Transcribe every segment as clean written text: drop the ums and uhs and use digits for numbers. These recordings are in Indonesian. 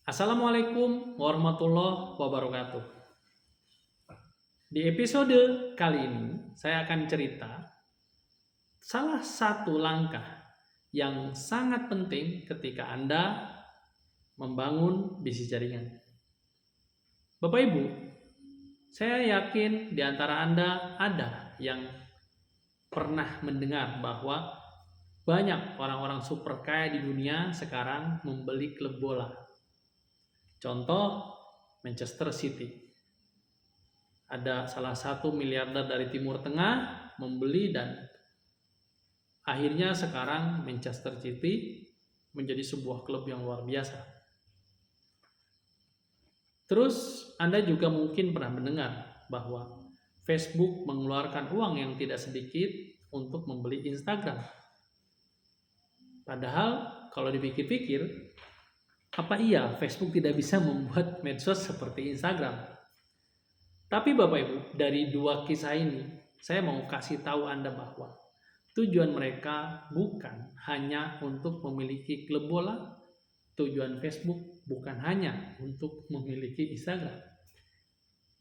Assalamualaikum warahmatullahi wabarakatuh. Di episode kali ini, saya akan cerita salah satu langkah yang sangat penting ketika Anda membangun bisnis jaringan. Bapak Ibu, saya yakin di antara Anda ada yang pernah mendengar bahwa banyak orang-orang super kaya di dunia sekarang membeli klub bola. Contoh Manchester City. Ada salah satu miliarder dari Timur Tengah membeli dan akhirnya sekarang Manchester City menjadi sebuah klub yang luar biasa. Terus Anda juga mungkin pernah mendengar bahwa Facebook mengeluarkan uang yang tidak sedikit untuk membeli Instagram. Padahal kalau dipikir-pikir, apa iya Facebook tidak bisa membuat medsos seperti Instagram? Tapi Bapak Ibu, dari dua kisah ini, saya mau kasih tahu Anda bahwa tujuan mereka bukan hanya untuk memiliki klub bola, tujuan Facebook bukan hanya untuk memiliki Instagram.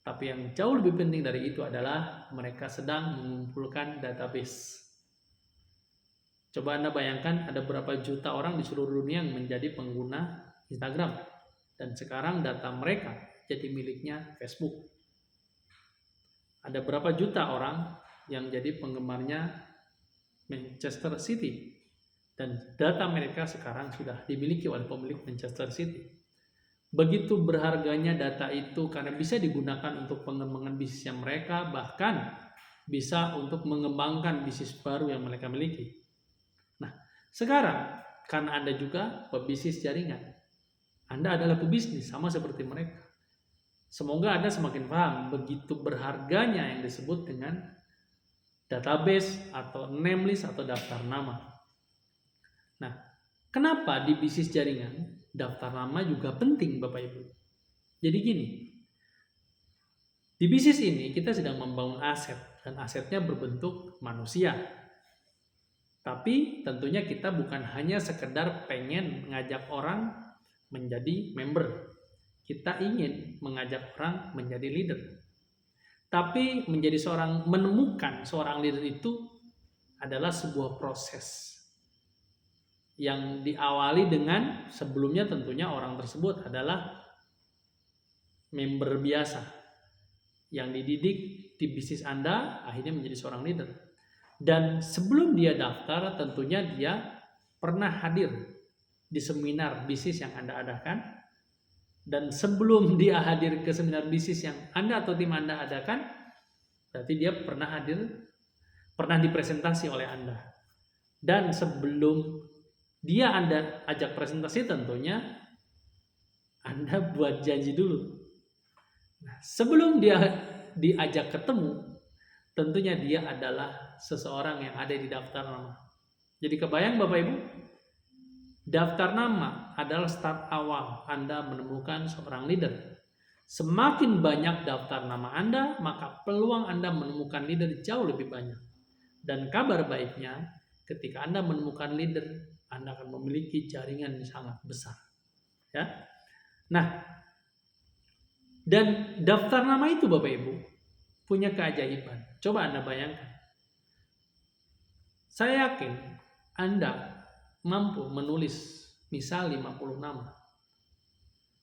Tapi yang jauh lebih penting dari itu adalah mereka sedang mengumpulkan database. Coba Anda bayangkan ada berapa juta orang di seluruh dunia yang menjadi pengguna Instagram. Dan sekarang data mereka jadi miliknya Facebook. Ada berapa juta orang yang jadi penggemarnya Manchester City. Dan data mereka sekarang sudah dimiliki oleh pemilik Manchester City. Begitu berharganya data itu karena bisa digunakan untuk pengembangan bisnisnya mereka, bahkan bisa untuk mengembangkan bisnis baru yang mereka miliki. Nah, sekarang karena Anda juga pebisnis jaringan, Anda adalah pebisnis sama seperti mereka. Semoga Anda semakin paham begitu berharganya yang disebut dengan database atau name list atau daftar nama. Nah, kenapa di bisnis jaringan daftar nama juga penting Bapak Ibu? Jadi gini, di bisnis ini kita sedang membangun aset dan asetnya berbentuk manusia. Tapi tentunya kita bukan hanya sekedar pengen mengajak orang menjadi member. Kita ingin mengajak orang menjadi leader. Tapi menemukan seorang leader itu adalah sebuah proses yang diawali dengan sebelumnya tentunya orang tersebut adalah member biasa yang dididik di bisnis Anda akhirnya menjadi seorang leader. Dan sebelum dia daftar tentunya dia pernah hadir di seminar bisnis yang Anda adakan. Dan sebelum dia hadir ke seminar bisnis yang Anda atau tim Anda adakan, berarti dia pernah dipresentasi oleh Anda. Dan sebelum dia Anda ajak presentasi tentunya Anda buat janji dulu. Nah, sebelum dia diajak ketemu, tentunya dia adalah seseorang yang ada di daftar nama. Jadi kebayang Bapak Ibu? Daftar nama adalah start awal Anda menemukan seorang leader. Semakin banyak daftar nama Anda, maka peluang Anda menemukan leader jauh lebih banyak. Dan kabar baiknya, ketika Anda menemukan leader, Anda akan memiliki jaringan yang sangat besar. Ya. Nah, dan daftar nama itu Bapak Ibu punya keajaiban. Coba Anda bayangkan. Saya yakin Anda mampu menulis misal 50 nama.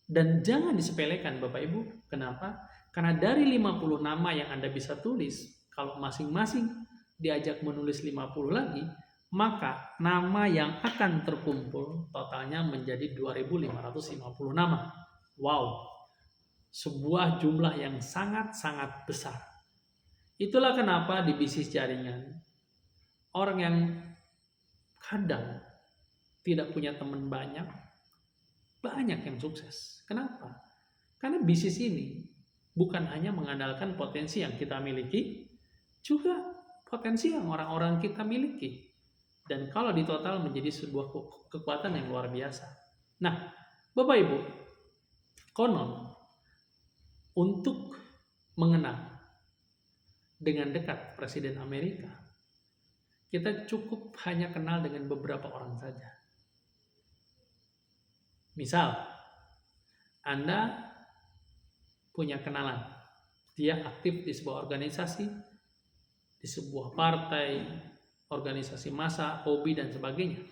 Dan jangan disepelekan Bapak Ibu. Kenapa? Karena dari 50 nama yang Anda bisa tulis, kalau masing-masing diajak menulis 50 lagi, maka nama yang akan terkumpul totalnya menjadi 2.550 nama. Wow, sebuah jumlah yang sangat-sangat besar. Itulah kenapa di bisnis jaringan, orang yang kadang tidak punya teman banyak yang sukses. Kenapa? Karena bisnis ini bukan hanya mengandalkan potensi yang kita miliki, juga potensi yang orang-orang kita miliki. Dan kalau ditotal menjadi sebuah kekuatan yang luar biasa. Nah, Bapak Ibu, konon untuk mengenal dengan dekat Presiden Amerika, kita cukup hanya kenal dengan beberapa orang saja. Misal, Anda punya kenalan, dia aktif di sebuah organisasi, di sebuah partai, organisasi massa, hobi, dan sebagainya.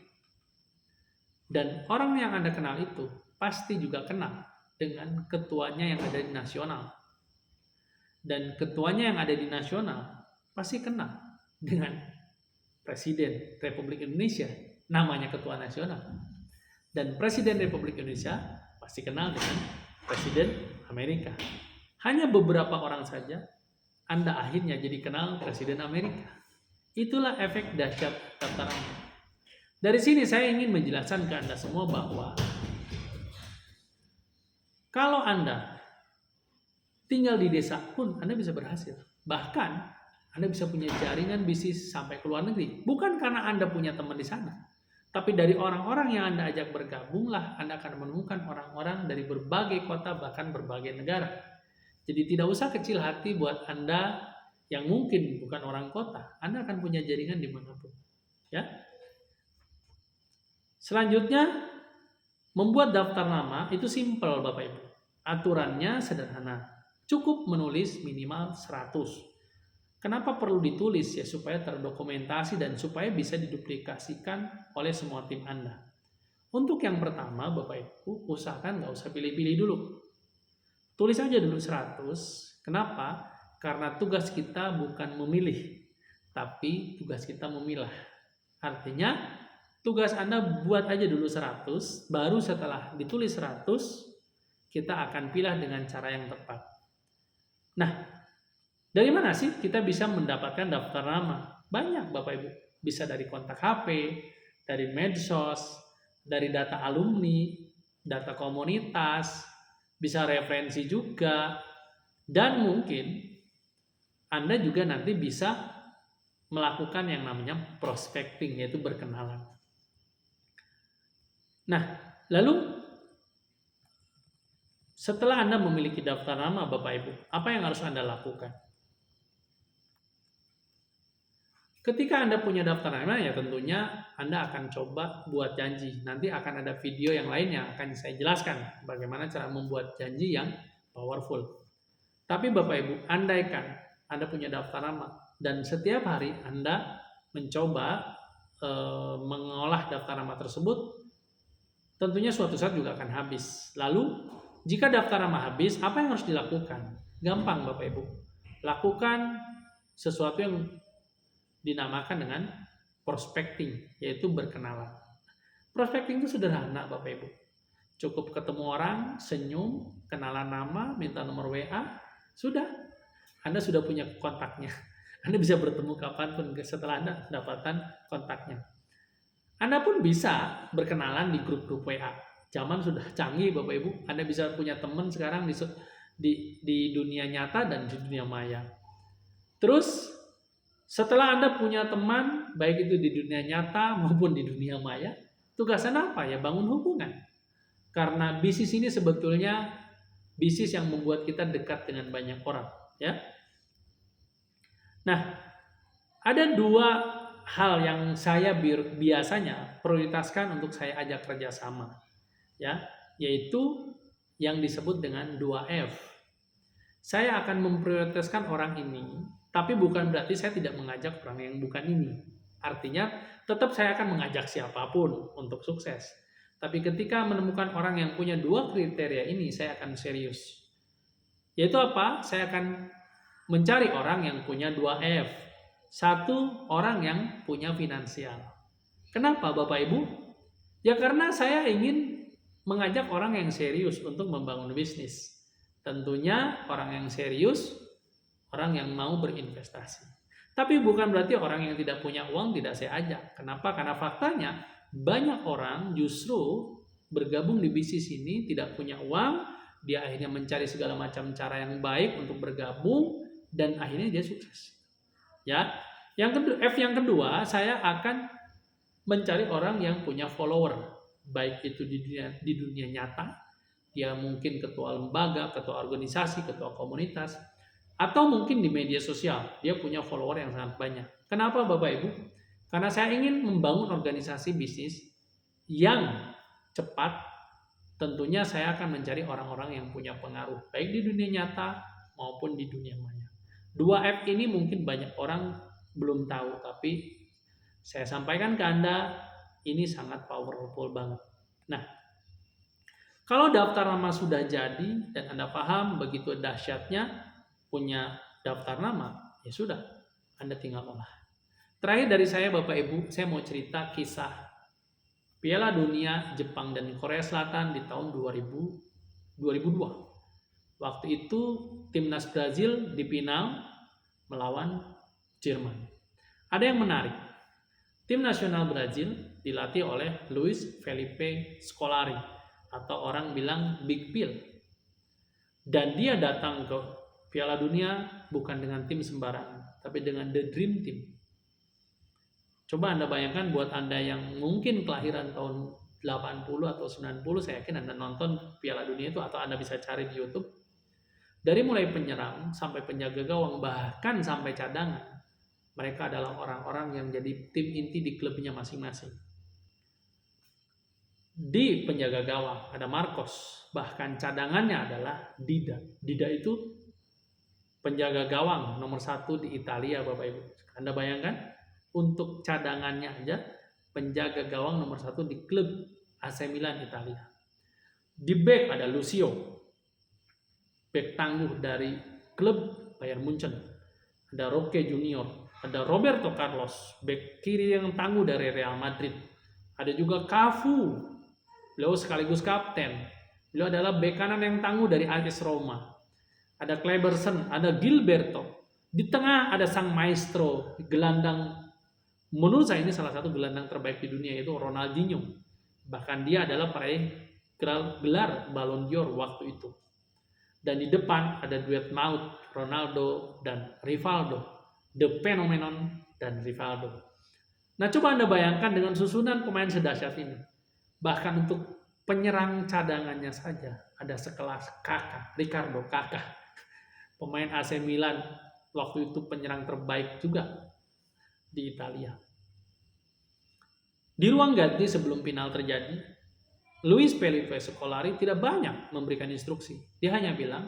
Dan orang yang Anda kenal itu pasti juga kenal dengan ketuanya yang ada di nasional. Dan ketuanya yang ada di nasional pasti kenal dengan Presiden Republik Indonesia, namanya ketua nasional. Dan Presiden Republik Indonesia pasti kenal dengan Presiden Amerika. Hanya beberapa orang saja Anda akhirnya jadi kenal Presiden Amerika. Itulah efek dahsyat daftar nama. Dari sini saya ingin menjelaskan ke Anda semua bahwa kalau Anda tinggal di desa pun Anda bisa berhasil. Bahkan Anda bisa punya jaringan bisnis sampai ke luar negeri. Bukan karena Anda punya teman di sana. Tapi dari orang-orang yang Anda ajak bergabunglah Anda akan menemukan orang-orang dari berbagai kota bahkan berbagai negara. Jadi tidak usah kecil hati buat Anda yang mungkin bukan orang kota. Anda akan punya jaringan dimanapun. Ya. Selanjutnya, membuat daftar nama itu simpel Bapak Ibu. Aturannya sederhana. Cukup menulis minimal 100. Kenapa perlu ditulis ya? Supaya terdokumentasi dan supaya bisa diduplikasikan oleh semua tim Anda. Untuk yang pertama Bapak Ibu, usahakan nggak usah pilih-pilih dulu. Tulis aja dulu 100. Kenapa? Karena tugas kita bukan memilih, tapi tugas kita memilah. Artinya, tugas Anda buat aja dulu 100, baru setelah ditulis 100, kita akan pilih dengan cara yang tepat. Nah, dari mana sih kita bisa mendapatkan daftar nama? Banyak Bapak Ibu. Bisa dari kontak HP, dari medsos, dari data alumni, data komunitas, bisa referensi juga, dan mungkin Anda juga nanti bisa melakukan yang namanya prospecting, yaitu berkenalan. Nah, lalu setelah Anda memiliki daftar nama Bapak Ibu, apa yang harus Anda lakukan? Ketika Anda punya daftar nama, ya tentunya Anda akan coba buat janji. Nanti akan ada video yang lain yang akan saya jelaskan bagaimana cara membuat janji yang powerful. Tapi Bapak Ibu, andaikan Anda punya daftar nama dan setiap hari Anda mencoba mengolah daftar nama tersebut, tentunya suatu saat juga akan habis. Lalu, jika daftar nama habis, apa yang harus dilakukan? Gampang Bapak Ibu. Lakukan sesuatu yang dinamakan dengan prospecting, yaitu berkenalan. Prospecting itu sederhana Bapak Ibu. Cukup ketemu orang, senyum, kenalan nama, minta nomor WA, sudah. Anda sudah punya kontaknya. Anda bisa bertemu kapanpun setelah Anda dapatkan kontaknya. Anda pun bisa berkenalan di grup-grup WA. Zaman sudah canggih Bapak Ibu. Anda bisa punya teman sekarang di dunia nyata dan di dunia maya. Terus setelah Anda punya teman, baik itu di dunia nyata maupun di dunia maya, tugasnya apa ya? Bangun hubungan. Karena bisnis ini sebetulnya bisnis yang membuat kita dekat dengan banyak orang, ya. Nah, ada dua hal yang saya biasanya prioritaskan untuk saya ajak kerjasama, ya, yaitu yang disebut dengan 2F. Saya akan memprioritaskan orang ini, tapi bukan berarti saya tidak mengajak orang yang bukan ini. Artinya, tetap saya akan mengajak siapapun untuk sukses. Tapi ketika menemukan orang yang punya dua kriteria ini, saya akan serius. Yaitu apa? Saya akan mencari orang yang punya 2F. Satu, orang yang punya finansial. Kenapa Bapak Ibu? Ya karena saya ingin mengajak orang yang serius untuk membangun bisnis. Tentunya orang yang serius, orang yang mau berinvestasi. Tapi bukan berarti orang yang tidak punya uang tidak saya ajak. Kenapa? Karena faktanya banyak orang justru bergabung di bisnis ini tidak punya uang, dia akhirnya mencari segala macam cara yang baik untuk bergabung dan akhirnya dia sukses. Ya, yang kedua, saya akan mencari orang yang punya follower, baik itu di dunia nyata. Dia mungkin ketua lembaga, ketua organisasi, ketua komunitas, atau mungkin di media sosial, dia punya follower yang sangat banyak. Kenapa Bapak Ibu? Karena saya ingin membangun organisasi bisnis yang cepat, tentunya saya akan mencari orang-orang yang punya pengaruh baik di dunia nyata maupun di dunia maya. 2F ini mungkin banyak orang belum tahu, tapi saya sampaikan ke Anda, ini sangat powerful banget. Nah, kalau daftar nama sudah jadi dan Anda paham begitu dahsyatnya punya daftar nama, ya sudah, Anda tinggal olah. Terakhir dari saya Bapak Ibu, saya mau cerita kisah Piala Dunia Jepang dan Korea Selatan di tahun 2002. Waktu itu timnas Brazil di final melawan Jerman. Ada yang menarik. Tim nasional Brazil dilatih oleh Luiz Felipe Scolari atau orang bilang Big Phil. Dan dia datang ke Piala Dunia bukan dengan tim sembarangan, tapi dengan The Dream Team. Coba Anda bayangkan buat Anda yang mungkin kelahiran tahun 80 atau 90, saya yakin Anda nonton Piala Dunia itu atau Anda bisa cari di YouTube. Dari mulai penyerang sampai penjaga gawang bahkan sampai cadangan, mereka adalah orang-orang yang jadi tim inti di klubnya masing-masing. Di penjaga gawang ada Marcos, bahkan cadangannya adalah Dida. Dida itu penjaga gawang nomor 1 di Italia, Bapak Ibu. Anda bayangkan, untuk cadangannya aja penjaga gawang nomor 1 di klub AC Milan Italia. Di back ada Lucio, back tangguh dari klub Bayern Munchen. Ada Roque Junior, ada Roberto Carlos, back kiri yang tangguh dari Real Madrid. Ada juga Cafu, beliau sekaligus kapten. Beliau adalah bek kanan yang tangguh dari AS Roma. Ada Kleberson, ada Gilberto. Di tengah ada sang maestro, gelandang. Menurut saya ini salah satu gelandang terbaik di dunia, yaitu Ronaldinho. Bahkan dia adalah peraih gelar Ballon d'Or waktu itu. Dan di depan ada duet maut Ronaldo dan Rivaldo. The Phenomenon dan Rivaldo. Nah, coba Anda bayangkan dengan susunan pemain sedahsyat ini. Bahkan untuk penyerang cadangannya saja ada sekelas Kakak, Ricardo Kakak, pemain AC Milan waktu itu penyerang terbaik juga di Italia. Di ruang ganti sebelum final terjadi, Luiz Felipe Scolari tidak banyak memberikan instruksi. Dia hanya bilang,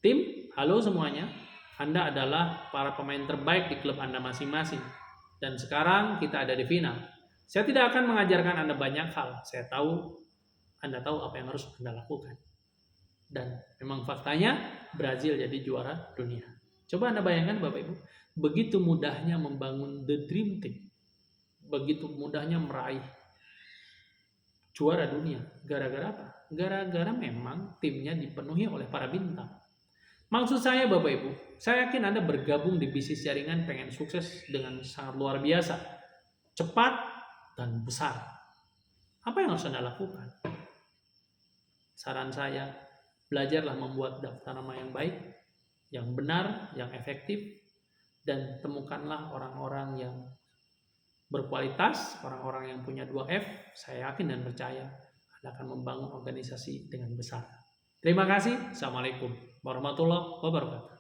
tim, halo semuanya, Anda adalah para pemain terbaik di klub Anda masing-masing. Dan sekarang kita ada di final. Saya tidak akan mengajarkan Anda banyak hal. Saya tahu, Anda tahu apa yang harus Anda lakukan. Dan memang faktanya, Brazil jadi juara dunia. Coba Anda bayangkan Bapak Ibu, begitu mudahnya membangun The Dream Team. Begitu mudahnya meraih juara dunia. Gara-gara apa? Gara-gara memang timnya dipenuhi oleh para bintang. Maksud saya Bapak Ibu, saya yakin Anda bergabung di bisnis jaringan pengen sukses dengan sangat luar biasa, cepat dan besar. Apa yang harus Anda lakukan? Saran saya, belajarlah membuat daftar nama yang baik, yang benar, yang efektif, dan temukanlah orang-orang yang berkualitas, orang-orang yang punya 2F. Saya yakin dan percaya Anda akan membangun organisasi dengan besar. Terima kasih. Assalamualaikum warahmatullahi wabarakatuh.